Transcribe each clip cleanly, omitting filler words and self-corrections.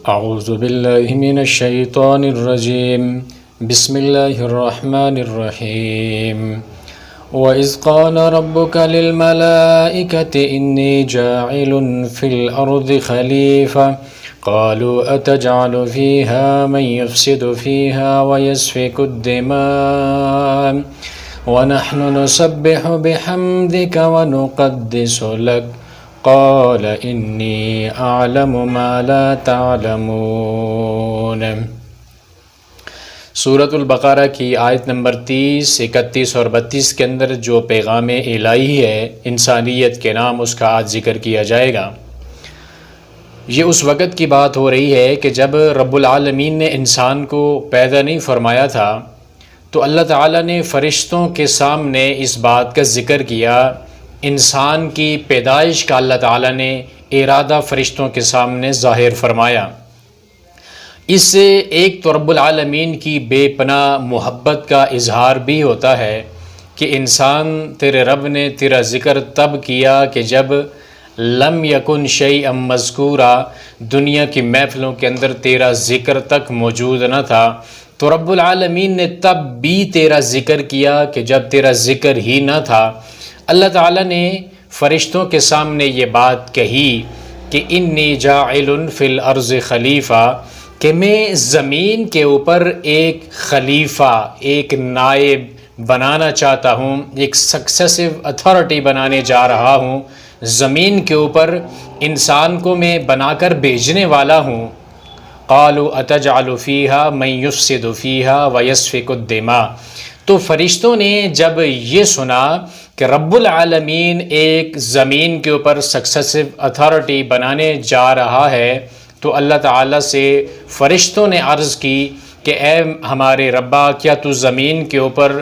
اعوذ باللہ من الشیطان الرجیم بسم اللہ الرحمن الرحیم وَإِذْ قَالَ رَبُّكَ لِلْمَلَائِكَةِ إِنِّي جَاعِلٌ فِي الْأَرْضِ خَلِيفَةً قَالُوا أَتَجْعَلُ فِيهَا مَن يُفْسِدُ فِيهَا وَيَسْفِكُ الدِّمَاءَ وَنَحْنُ نُسَبِّحُ بِحَمْدِكَ وَنُقَدِّسُ لَكَ قال انی اعلم ما لا تعلمون۔ سورۃ البقرہ کی آیت نمبر 30، 31 اور 32 کے اندر جو پیغام الہی ہے انسانیت کے نام، اس کا آج ذکر کیا جائے گا۔ یہ اس وقت کی بات ہو رہی ہے کہ جب رب العالمین نے انسان کو پیدا نہیں فرمایا تھا تو اللہ تعالیٰ نے فرشتوں کے سامنے اس بات کا ذکر کیا۔ انسان کی پیدائش کا اللہ تعالیٰ نے ارادہ فرشتوں کے سامنے ظاہر فرمایا۔ اس سے ایک تو رب العالمین کی بے پناہ محبت کا اظہار بھی ہوتا ہے کہ انسان تیرے رب نے تیرا ذکر تب کیا کہ جب لم یکن شیئا مذکورا، دنیا کی محفلوں کے اندر تیرا ذکر تک موجود نہ تھا، تو رب العالمین نے تب بھی تیرا ذکر کیا کہ جب تیرا ذکر ہی نہ تھا۔ اللہ تعالیٰ نے فرشتوں کے سامنے یہ بات کہی کہ انی جاعل فی الارض خلیفہ، کہ میں زمین کے اوپر ایک خلیفہ، ایک نائب بنانا چاہتا ہوں، ایک سکسیسو اتھارٹی بنانے جا رہا ہوں۔ زمین کے اوپر انسان کو میں بنا کر بھیجنے والا ہوں۔ قالوا اتجعل فیہا من یفسد فیہا ویسفک الدماء، تو فرشتوں نے جب یہ سنا کہ رب العالمین ایک زمین کے اوپر سکسیسو اتھارٹی بنانے جا رہا ہے، تو اللہ تعالیٰ سے فرشتوں نے عرض کی کہ اے ہمارے ربا، کیا تو زمین کے اوپر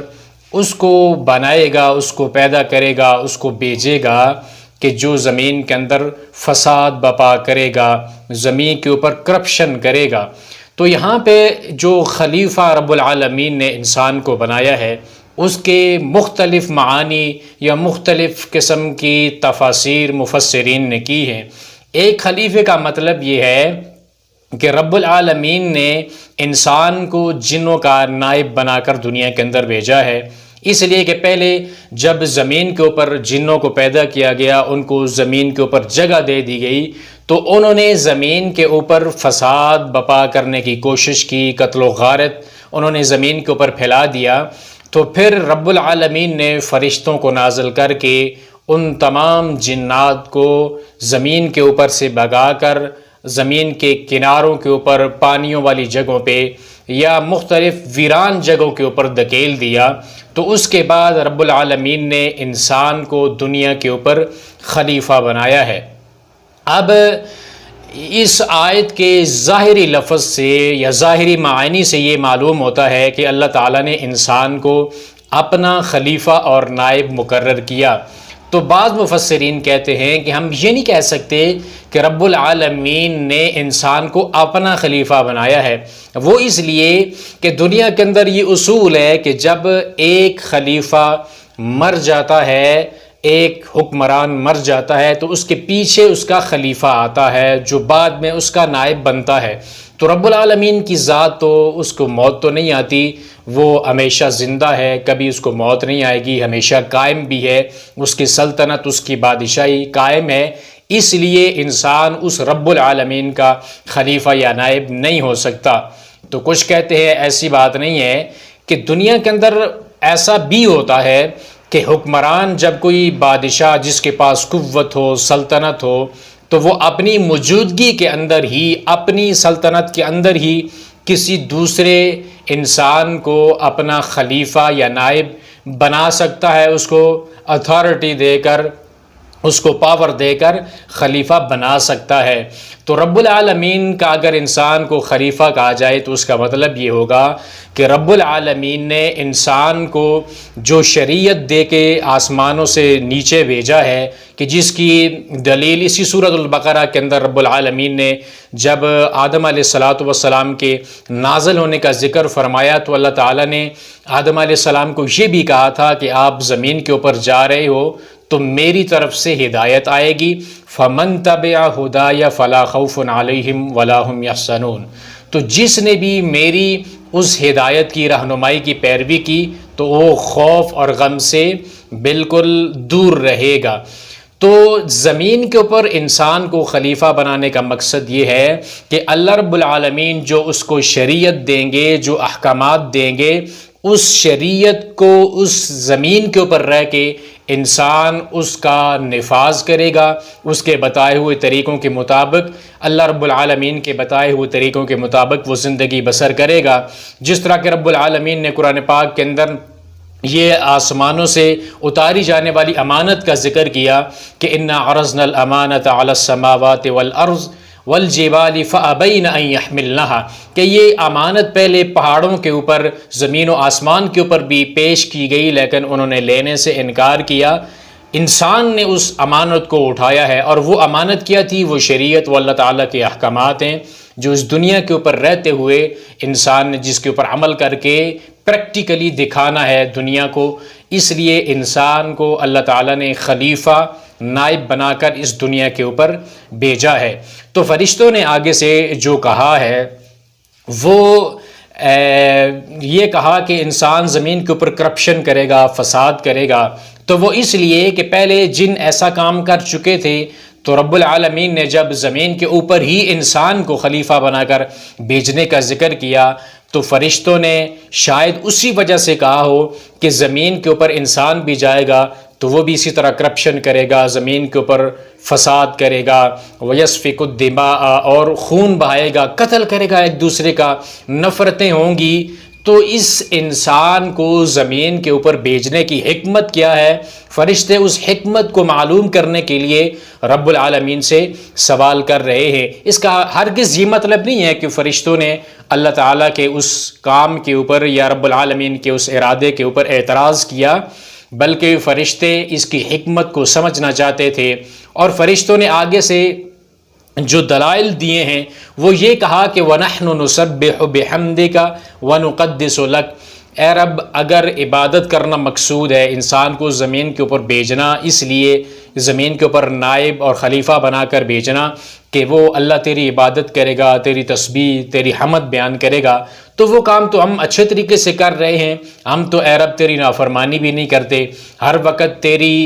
اس کو بنائے گا، اس کو پیدا کرے گا، اس کو بھیجے گا کہ جو زمین کے اندر فساد بپا کرے گا، زمین کے اوپر کرپشن کرے گا۔ تو یہاں پہ جو خلیفہ رب العالمین نے انسان کو بنایا ہے، اس کے مختلف معانی یا مختلف قسم کی تفاسیر مفسرین نے کی ہیں۔ ایک خلیفے کا مطلب یہ ہے کہ رب العالمین نے انسان کو جنوں کا نائب بنا کر دنیا کے اندر بھیجا ہے، اس لیے کہ پہلے جب زمین کے اوپر جنوں کو پیدا کیا گیا، ان کو زمین کے اوپر جگہ دے دی گئی، تو انہوں نے زمین کے اوپر فساد بپا کرنے کی کوشش کی، قتل و غارت انہوں نے زمین کے اوپر پھیلا دیا۔ تو پھر رب العالمین نے فرشتوں کو نازل کر کے ان تمام جنات کو زمین کے اوپر سے بھگا کر زمین کے کناروں کے اوپر، پانیوں والی جگہوں پہ یا مختلف ویران جگہوں کے اوپر دھکیل دیا۔ تو اس کے بعد رب العالمین نے انسان کو دنیا کے اوپر خلیفہ بنایا ہے۔ اب اس آیت کے ظاہری لفظ سے یا ظاہری معانی سے یہ معلوم ہوتا ہے کہ اللہ تعالیٰ نے انسان کو اپنا خلیفہ اور نائب مقرر کیا۔ تو بعض مفسرین کہتے ہیں کہ ہم یہ نہیں کہہ سکتے کہ رب العالمین نے انسان کو اپنا خلیفہ بنایا ہے، وہ اس لیے کہ دنیا کے اندر یہ اصول ہے کہ جب ایک خلیفہ مر جاتا ہے، ایک حکمران مر جاتا ہے، تو اس کے پیچھے اس کا خلیفہ آتا ہے جو بعد میں اس کا نائب بنتا ہے۔ تو رب العالمین کی ذات تو اس کو موت تو نہیں آتی، وہ ہمیشہ زندہ ہے، کبھی اس کو موت نہیں آئے گی، ہمیشہ قائم بھی ہے، اس کی سلطنت، اس کی بادشاہی قائم ہے۔ اس لیے انسان اس رب العالمین کا خلیفہ یا نائب نہیں ہو سکتا۔ تو کچھ کہتے ہیں ایسی بات نہیں ہے، کہ دنیا کے اندر ایسا بھی ہوتا ہے کہ حکمران، جب کوئی بادشاہ جس کے پاس قوت ہو، سلطنت ہو، تو وہ اپنی موجودگی کے اندر ہی، اپنی سلطنت کے اندر ہی کسی دوسرے انسان کو اپنا خلیفہ یا نائب بنا سکتا ہے، اس کو اتھارٹی دے کر، اس کو پاور دے کر خلیفہ بنا سکتا ہے۔ تو رب العالمین کا اگر انسان کو خلیفہ کہا جائے تو اس کا مطلب یہ ہوگا کہ رب العالمین نے انسان کو جو شریعت دے کے آسمانوں سے نیچے بھیجا ہے، کہ جس کی دلیل اسی سورۃ البقرہ کے اندر رب العالمین نے جب آدم علیہ السلام کے نازل ہونے کا ذکر فرمایا، تو اللہ تعالیٰ نے آدم علیہ السلام کو یہ بھی کہا تھا کہ آپ زمین کے اوپر جا رہے ہو تو میری طرف سے ہدایت آئے گی۔ فمن تبع ہدای فلا خوف علیہم ولا هم یحزنون، تو جس نے بھی میری اس ہدایت کی رہنمائی کی پیروی کی تو وہ خوف اور غم سے بالکل دور رہے گا۔ تو زمین کے اوپر انسان کو خلیفہ بنانے کا مقصد یہ ہے کہ اللہ رب العالمین جو اس کو شریعت دیں گے، جو احکامات دیں گے، اس شریعت کو اس زمین کے اوپر رہ کے انسان اس کا نفاذ کرے گا، اس کے بتائے ہوئے طریقوں کے مطابق، اللہ رب العالمین کے بتائے ہوئے طریقوں کے مطابق وہ زندگی بسر کرے گا۔ جس طرح کہ رب العالمین نے قرآن پاک کے اندر یہ آسمانوں سے اتاری جانے والی امانت کا ذکر کیا کہ انا عرضنا الامانۃ علی السماوات والارض والجبال فابین ان یحملنها، کہ یہ امانت پہلے پہاڑوں کے اوپر، زمین و آسمان کے اوپر بھی پیش کی گئی لیکن انہوں نے لینے سے انکار کیا۔ انسان نے اس امانت کو اٹھایا ہے، اور وہ امانت کیا تھی؟ وہ شریعت و اللہ تعالیٰ کے احکامات ہیں جو اس دنیا کے اوپر رہتے ہوئے انسان نے جس کے اوپر عمل کر کے پریکٹیکلی دکھانا ہے دنیا کو۔ اس لیے انسان کو اللہ تعالیٰ نے خلیفہ، نائب بنا کر اس دنیا کے اوپر بھیجا ہے۔ تو فرشتوں نے آگے سے جو کہا ہے وہ یہ کہا کہ انسان زمین کے اوپر کرپشن کرے گا، فساد کرے گا، تو وہ اس لیے کہ پہلے جن ایسا کام کر چکے تھے، تو رب العالمین نے جب زمین کے اوپر ہی انسان کو خلیفہ بنا کر بھیجنے کا ذکر کیا تو فرشتوں نے شاید اسی وجہ سے کہا ہو کہ زمین کے اوپر انسان بھی جائے گا تو وہ بھی اسی طرح کرپشن کرے گا، زمین کے اوپر فساد کرے گا، وَيَسْفِكُ الدِّمَاءَ، اور خون بہائے گا، قتل کرے گا ایک دوسرے کا، نفرتیں ہوں گی۔ تو اس انسان کو زمین کے اوپر بھیجنے کی حکمت کیا ہے؟ فرشتے اس حکمت کو معلوم کرنے کے لیے رب العالمین سے سوال کر رہے ہیں۔ اس کا ہرگز یہ مطلب نہیں ہے کہ فرشتوں نے اللہ تعالیٰ کے اس کام کے اوپر یا رب العالمین کے اس ارادے کے اوپر اعتراض کیا، بلکہ فرشتے اس کی حکمت کو سمجھنا چاہتے تھے۔ اور فرشتوں نے آگے سے جو دلائل دیے ہیں وہ یہ کہا کہ وَنَحْنُ نُسَبِّحُ بِحَمْدِكَ وَنُقَدِّسُ لَكَ، اے رب اگر عبادت کرنا مقصود ہے، انسان کو زمین کے اوپر بھیجنا، اس لیے زمین کے اوپر نائب اور خلیفہ بنا کر بھیجنا کہ وہ اللہ تیری عبادت کرے گا، تیری تسبیح، تیری حمد بیان کرے گا، تو وہ کام تو ہم اچھے طریقے سے کر رہے ہیں۔ ہم تو اے رب تیری نافرمانی بھی نہیں کرتے، ہر وقت تیری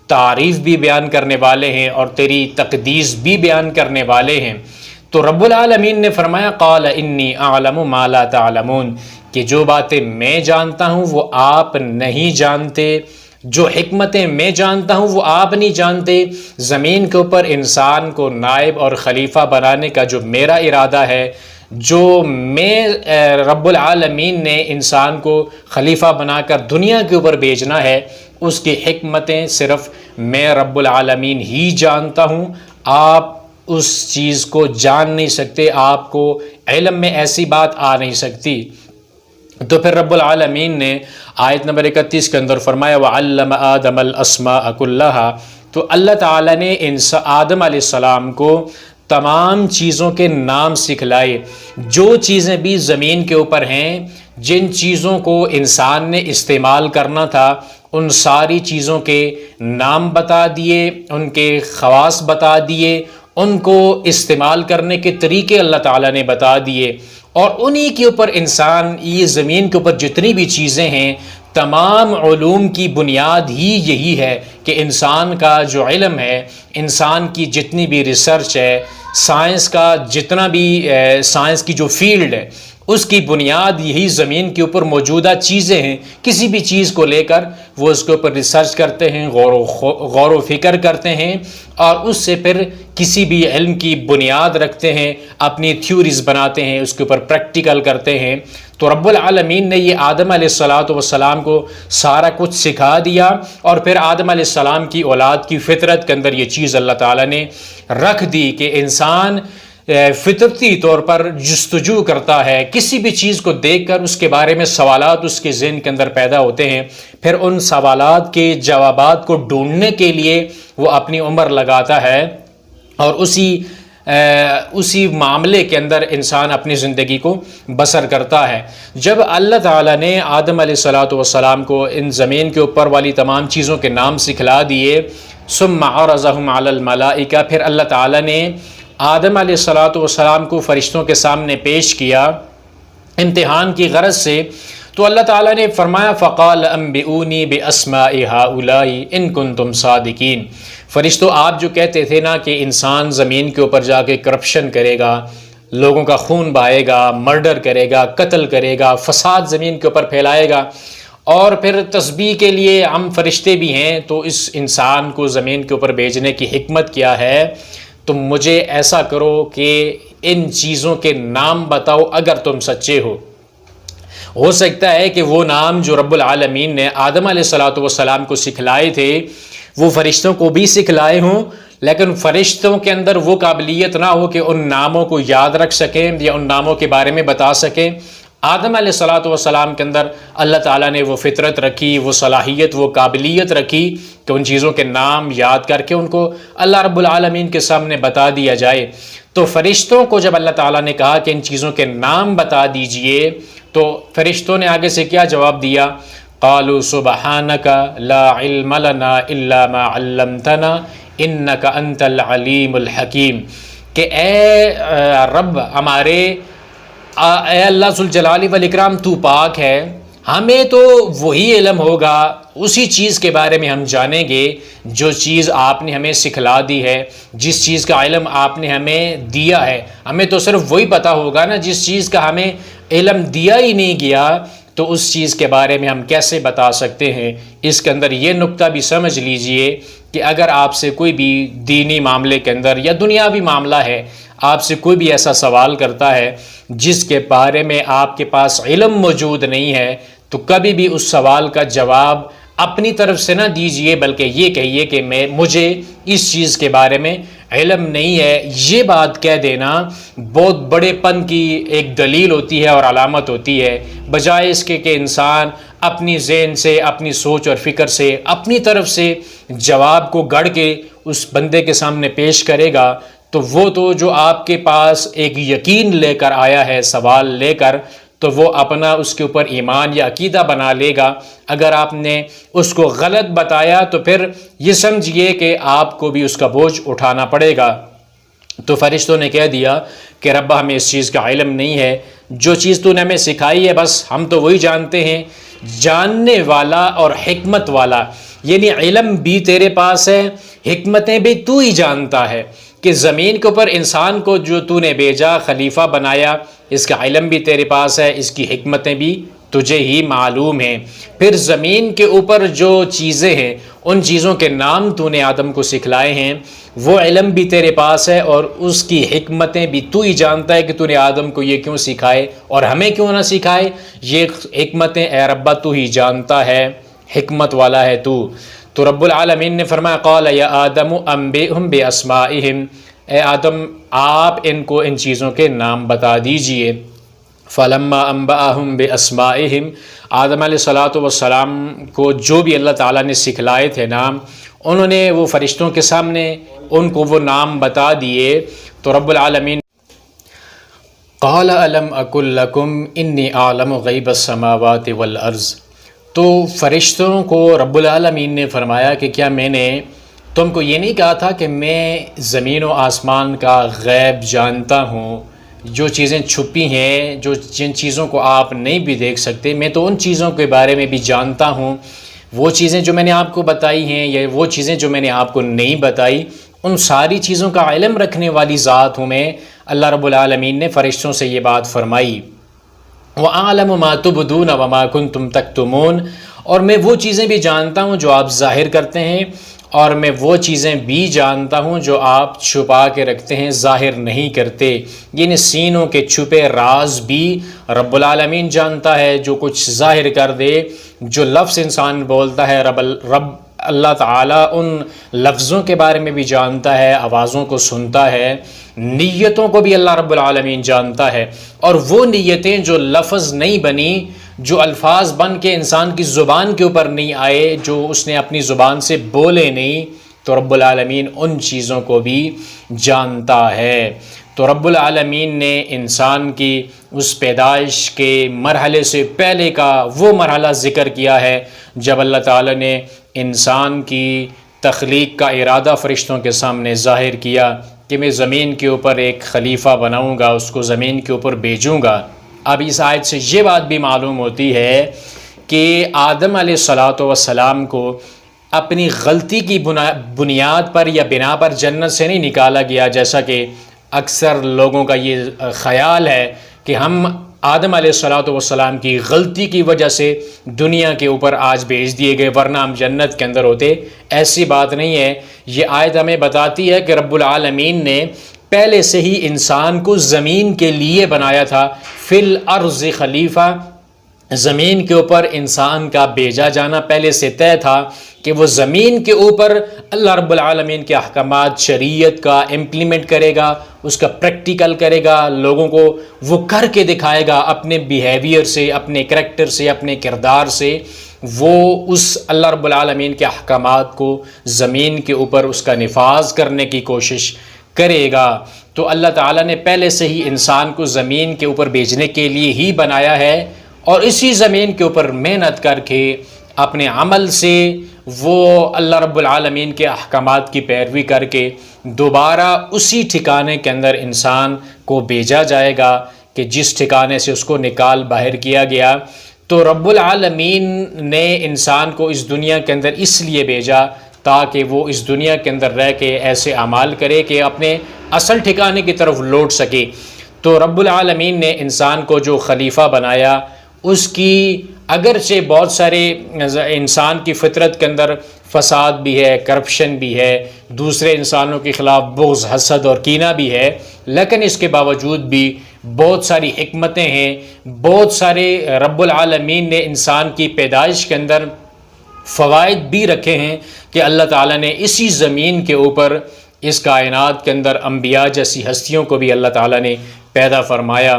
تعریف بھی بیان کرنے والے ہیں اور تیری تقدیس بھی بیان کرنے والے ہیں۔ تو رب العالمین نے فرمایا قال انی اعلم ما لا تعلمون، کہ جو باتیں میں جانتا ہوں وہ آپ نہیں جانتے، جو حکمتیں میں جانتا ہوں وہ آپ نہیں جانتے۔ زمین کے اوپر انسان کو نائب اور خلیفہ بنانے کا جو میرا ارادہ ہے، جو میں رب العالمین نے انسان کو خلیفہ بنا کر دنیا کے اوپر بھیجنا ہے، اس کی حکمتیں صرف میں رب العالمین ہی جانتا ہوں، آپ اس چیز کو جان نہیں سکتے، آپ کو علم میں ایسی بات آ نہیں سکتی۔ تو پھر رب العالمین نے آیت نمبر 31 کے اندر فرمایا وَعَلَّمَ آدَمَ الْأَسْمَاءَ كُلَّهَا، تو اللہ تعالیٰ نے آدم علیہ السلام کو تمام چیزوں کے نام سکھلائے، جو چیزیں بھی زمین کے اوپر ہیں، جن چیزوں کو انسان نے استعمال کرنا تھا ان ساری چیزوں کے نام بتا دیے، ان کے خواص بتا دیے، ان کو استعمال کرنے کے طریقے اللہ تعالیٰ نے بتا دیے، اور انہی کے اوپر انسان، یہ زمین کے اوپر جتنی بھی چیزیں ہیں، تمام علوم کی بنیاد ہی یہی ہے کہ انسان کا جو علم ہے، انسان کی جتنی بھی ریسرچ ہے، سائنس کا جتنا بھی سائنس کی جو فیلڈ ہے، اس کی بنیاد یہی زمین کے اوپر موجودہ چیزیں ہیں۔ کسی بھی چیز کو لے کر وہ اس کے اوپر ریسرچ کرتے ہیں، غور و فکر کرتے ہیں، اور اس سے پھر کسی بھی علم کی بنیاد رکھتے ہیں، اپنی تھیوریز بناتے ہیں، اس کے اوپر پریکٹیکل کرتے ہیں۔ تو رب العالمین نے یہ آدم علیہ السلام کو سارا کچھ سکھا دیا، اور پھر آدم علیہ السلام کی اولاد کی فطرت کے اندر یہ چیز اللہ تعالیٰ نے رکھ دی کہ انسان فطرتی طور پر جستجو کرتا ہے، کسی بھی چیز کو دیکھ کر اس کے بارے میں سوالات اس کے ذہن کے اندر پیدا ہوتے ہیں، پھر ان سوالات کے جوابات کو ڈھونڈنے کے لیے وہ اپنی عمر لگاتا ہے، اور اسی اسی معاملے کے اندر انسان اپنی زندگی کو بسر کرتا ہے۔ جب اللہ تعالیٰ نے آدم علیہ السلام کو ان زمین کے اوپر والی تمام چیزوں کے نام سکھلا دیے، ثم عرضهم علی الملائکہ، پھر اللہ تعالیٰ نے آدم علیہ السلام کو فرشتوں کے سامنے پیش کیا امتحان کی غرض سے، تو اللہ تعالیٰ نے فرمایا فقال انبئونی باسماء ہؤلاء ان کنتم صادقین۔ فرشتوں آپ جو کہتے تھے نا کہ انسان زمین کے اوپر جا کے کرپشن کرے گا، لوگوں کا خون بہائے گا، مرڈر کرے گا، قتل کرے گا، فساد زمین کے اوپر پھیلائے گا، اور پھر تسبیح کے لیے ہم فرشتے بھی ہیں، تو اس انسان کو زمین کے اوپر بھیجنے کی حکمت کیا ہے؟ تو مجھے ایسا کرو کہ ان چیزوں کے نام بتاؤ اگر تم سچے ہو سکتا ہے کہ وہ نام جو رب العالمین نے آدم علیہ السلام کو سکھلائے تھے وہ فرشتوں کو بھی سکھلائے ہوں، لیکن فرشتوں کے اندر وہ قابلیت نہ ہو کہ ان ناموں کو یاد رکھ سکیں یا ان ناموں کے بارے میں بتا سکیں۔ آدم علیہ السلام کے اندر اللہ تعالیٰ نے وہ فطرت رکھی، وہ صلاحیت، وہ قابلیت رکھی کہ ان چیزوں کے نام یاد کر کے ان کو اللہ رب العالمین کے سامنے بتا دیا جائے۔ تو فرشتوں کو جب اللہ تعالیٰ نے کہا کہ ان چیزوں کے نام بتا دیجئے، تو فرشتوں نے آگے سے کیا جواب دیا؟ قالوا سبحانک لا علم لنا الا ما علمتنا انک انت العلیم الحکیم، کہ اے رب ہمارے، اے اللہ ذوالجلال والاکرام تو پاک ہے، ہمیں تو وہی علم ہوگا، اسی چیز کے بارے میں ہم جانیں گے جو چیز آپ نے ہمیں سکھلا دی ہے، جس چیز کا علم آپ نے ہمیں دیا ہے، ہمیں تو صرف وہی پتہ ہوگا نا جس چیز کا ہمیں علم دیا ہی نہیں گیا، تو اس چیز کے بارے میں ہم کیسے بتا سکتے ہیں؟ اس کے اندر یہ نقطہ بھی سمجھ لیجئے کہ اگر آپ سے کوئی بھی دینی معاملے کے اندر یا دنیاوی معاملہ ہے، آپ سے کوئی بھی ایسا سوال کرتا ہے جس کے بارے میں آپ کے پاس علم موجود نہیں ہے، تو کبھی بھی اس سوال کا جواب اپنی طرف سے نہ دیجئے، بلکہ یہ کہیے کہ مجھے اس چیز کے بارے میں علم نہیں ہے۔ یہ بات کہہ دینا بہت بڑے پن کی ایک دلیل ہوتی ہے اور علامت ہوتی ہے، بجائے اس کے کہ انسان اپنی ذہن سے، اپنی سوچ اور فکر سے، اپنی طرف سے جواب کو گڑھ کے اس بندے کے سامنے پیش کرے گا، تو وہ تو جو آپ کے پاس ایک یقین لے کر آیا ہے سوال لے کر، تو وہ اپنا اس کے اوپر ایمان یا عقیدہ بنا لے گا۔ اگر آپ نے اس کو غلط بتایا تو پھر یہ سمجھیے کہ آپ کو بھی اس کا بوجھ اٹھانا پڑے گا۔ تو فرشتوں نے کہہ دیا کہ رب ہمیں اس چیز کا علم نہیں ہے، جو چیز تو نے ہمیں سکھائی ہے بس ہم تو وہی جانتے ہیں۔ جاننے والا اور حکمت والا، یعنی علم بھی تیرے پاس ہے، حکمتیں بھی تو ہی جانتا ہے، کہ زمین کے اوپر انسان کو جو تو نے بھیجا، خلیفہ بنایا، اس کا علم بھی تیرے پاس ہے، اس کی حکمتیں بھی تجھے ہی معلوم ہیں۔ پھر زمین کے اوپر جو چیزیں ہیں ان چیزوں کے نام تو نے آدم کو سکھلائے ہیں، وہ علم بھی تیرے پاس ہے، اور اس کی حکمتیں بھی تو ہی جانتا ہے کہ تو نے آدم کو یہ کیوں سکھائے اور ہمیں کیوں نہ سکھائے۔ یہ حکمتیں اے ربا تو ہی جانتا ہے، حکمت والا ہے تو رب العالمین نے فرمایا قال یا آدم انبئہم باسمائہم، اے آدم آپ ان کو ان چیزوں کے نام بتا دیجئے۔ فلما انبأہم باسمائہم، آدم علیہ السلام کو جو بھی اللہ تعالیٰ نے سکھلائے تھے نام، انہوں نے وہ فرشتوں کے سامنے ان کو وہ نام بتا دیے، تو رب العالمین قال الم اقل لکم انی اعلم غیب السماوات والارض، تو فرشتوں کو رب العالمین نے فرمایا کہ کیا میں نے تم کو یہ نہیں کہا تھا کہ میں زمین و آسمان کا غیب جانتا ہوں، جو چیزیں چھپی ہیں، جن چیزوں کو آپ نہیں بھی دیکھ سکتے، میں تو ان چیزوں کے بارے میں بھی جانتا ہوں۔ وہ چیزیں جو میں نے آپ کو بتائی ہیں یا وہ چیزیں جو میں نے آپ کو نہیں بتائی، ان ساری چیزوں کا علم رکھنے والی ذات ہوں میں۔ اللہ رب العالمین نے فرشتوں سے یہ بات فرمائی، وَأَعْلَمُ مَا تُبْدُونَ وَمَا كُنْتُمْ تَكْتُمُونَ، اور میں وہ چیزیں بھی جانتا ہوں جو آپ ظاہر کرتے ہیں، اور میں وہ چیزیں بھی جانتا ہوں جو آپ چھپا کے رکھتے ہیں، ظاہر نہیں کرتے۔ یعنی سینوں کے چھپے راز بھی رب العالمین جانتا ہے، جو کچھ ظاہر کر دے، جو لفظ انسان بولتا ہے رب اللہ تعالیٰ ان لفظوں کے بارے میں بھی جانتا ہے، آوازوں کو سنتا ہے، نیتوں کو بھی اللہ رب العالمین جانتا ہے، اور وہ نیتیں جو لفظ نہیں بنی، جو الفاظ بن کے انسان کی زبان کے اوپر نہیں آئے، جو اس نے اپنی زبان سے بولے نہیں، تو رب العالمین ان چیزوں کو بھی جانتا ہے۔ تو رب العالمین نے انسان کی اس پیدائش کے مرحلے سے پہلے کا وہ مرحلہ ذکر کیا ہے جب اللہ تعالیٰ نے انسان کی تخلیق کا ارادہ فرشتوں کے سامنے ظاہر کیا کہ میں زمین کے اوپر ایک خلیفہ بناؤں گا، اس کو زمین کے اوپر بھیجوں گا۔ اب اس آیت سے یہ بات بھی معلوم ہوتی ہے کہ آدم علیہ السلام کو اپنی غلطی کی بنیاد پر یا بنا پر جنت سے نہیں نکالا گیا، جیسا کہ اکثر لوگوں کا یہ خیال ہے کہ ہم آدم علیہ السلام کی غلطی کی وجہ سے دنیا کے اوپر آج بھیج دیے گئے ورنہ ہم جنت کے اندر ہوتے۔ ایسی بات نہیں ہے۔ یہ آیت ہمیں بتاتی ہے کہ رب العالمین نے پہلے سے ہی انسان کو زمین کے لیے بنایا تھا۔ فی الارض خلیفہ، زمین کے اوپر انسان کا بھیجا جانا پہلے سے طے تھا کہ وہ زمین کے اوپر اللہ رب العالمین کے احکامات شریعت کا امپلیمنٹ کرے گا، اس کا پریکٹیکل کرے گا، لوگوں کو وہ کر کے دکھائے گا اپنے بیہیویئر سے، اپنے کریکٹر سے، اپنے کردار سے۔ وہ اس اللہ رب العالمین کے احکامات کو زمین کے اوپر اس کا نفاذ کرنے کی کوشش کرے گا۔ تو اللہ تعالیٰ نے پہلے سے ہی انسان کو زمین کے اوپر بھیجنے کے لیے ہی بنایا ہے، اور اسی زمین کے اوپر محنت کر کے اپنے عمل سے وہ اللہ رب العالمین کے احکامات کی پیروی کر کے دوبارہ اسی ٹھکانے کے اندر انسان کو بھیجا جائے گا کہ جس ٹھکانے سے اس کو نکال باہر کیا گیا۔ تو رب العالمین نے انسان کو اس دنیا کے اندر اس لیے بھیجا تاکہ وہ اس دنیا کے اندر رہ کے ایسے اعمال کرے کہ اپنے اصل ٹھکانے کی طرف لوٹ سکے۔ تو رب العالمین نے انسان کو جو خلیفہ بنایا، اس کی اگرچہ بہت سارے انسان کی فطرت کے اندر فساد بھی ہے، کرپشن بھی ہے، دوسرے انسانوں کے خلاف بغض، حسد اور کینہ بھی ہے، لیکن اس کے باوجود بھی بہت ساری حکمتیں ہیں، بہت سارے رب العالمین نے انسان کی پیدائش کے اندر فوائد بھی رکھے ہیں کہ اللہ تعالیٰ نے اسی زمین کے اوپر اس کائنات کے اندر انبیاء جیسی ہستیوں کو بھی اللہ تعالیٰ نے پیدا فرمایا۔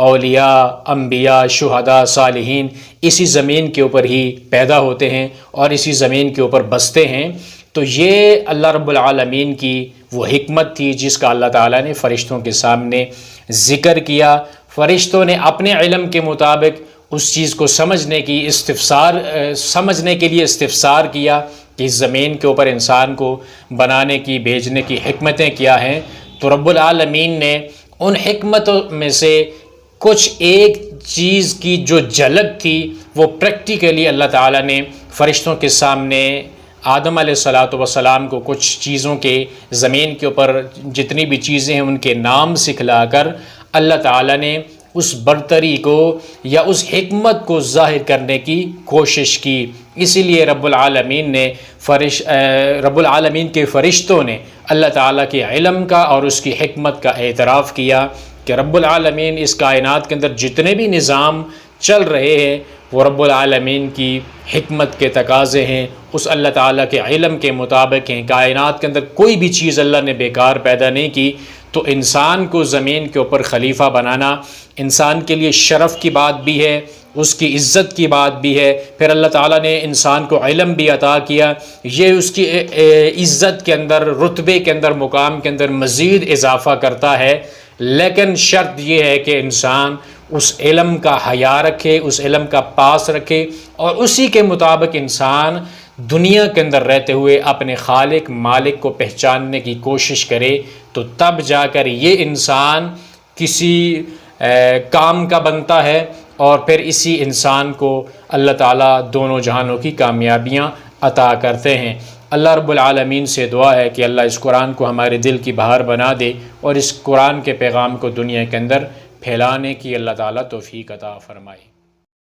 اولیاء، انبیاء، شہداء، صالحین اسی زمین کے اوپر ہی پیدا ہوتے ہیں اور اسی زمین کے اوپر بستے ہیں۔ تو یہ اللہ رب العالمین کی وہ حکمت تھی جس کا اللہ تعالیٰ نے فرشتوں کے سامنے ذکر کیا۔ فرشتوں نے اپنے علم کے مطابق اس چیز کو سمجھنے کے لیے استفسار کیا کہ اس زمین کے اوپر انسان کو بنانے کی، بھیجنے کی حکمتیں کیا ہیں۔ تو رب العالمین نے ان حکمتوں میں سے کچھ ایک چیز کی جو جھلک تھی وہ پریکٹیکلی اللہ تعالیٰ نے فرشتوں کے سامنے آدم علیہ السلام کو کچھ چیزوں کے زمین کے اوپر جتنی بھی چیزیں ہیں ان کے نام سکھلا کر اللہ تعالیٰ نے اس برتری کو یا اس حکمت کو ظاہر کرنے کی کوشش کی۔ اسی لیے رب العالمین کے فرشتوں نے اللہ تعالیٰ کے علم کا اور اس کی حکمت کا اعتراف کیا کہ رب العالمین اس کائنات کے اندر جتنے بھی نظام چل رہے ہیں وہ رب العالمین کی حکمت کے تقاضے ہیں، اس اللہ تعالیٰ کے علم کے مطابق ہیں۔ کائنات کے اندر کوئی بھی چیز اللہ نے بیکار پیدا نہیں کی۔ تو انسان کو زمین کے اوپر خلیفہ بنانا انسان کے لیے شرف کی بات بھی ہے، اس کی عزت کی بات بھی ہے۔ پھر اللہ تعالیٰ نے انسان کو علم بھی عطا کیا، یہ اس کی عزت کے اندر، رتبے کے اندر، مقام کے اندر مزید اضافہ کرتا ہے۔ لیکن شرط یہ ہے کہ انسان اس علم کا حیا رکھے، اس علم کا پاس رکھے، اور اسی کے مطابق انسان دنیا کے اندر رہتے ہوئے اپنے خالق مالک کو پہچاننے کی کوشش کرے، تو تب جا کر یہ انسان کسی کام کا بنتا ہے، اور پھر اسی انسان کو اللہ تعالیٰ دونوں جہانوں کی کامیابیاں عطا کرتے ہیں۔ اللہ رب العالمین سے دعا ہے کہ اللہ اس قرآن کو ہمارے دل کی بہار بنا دے، اور اس قرآن کے پیغام کو دنیا کے اندر پھیلانے کی اللہ تعالیٰ توفیق عطا فرمائے۔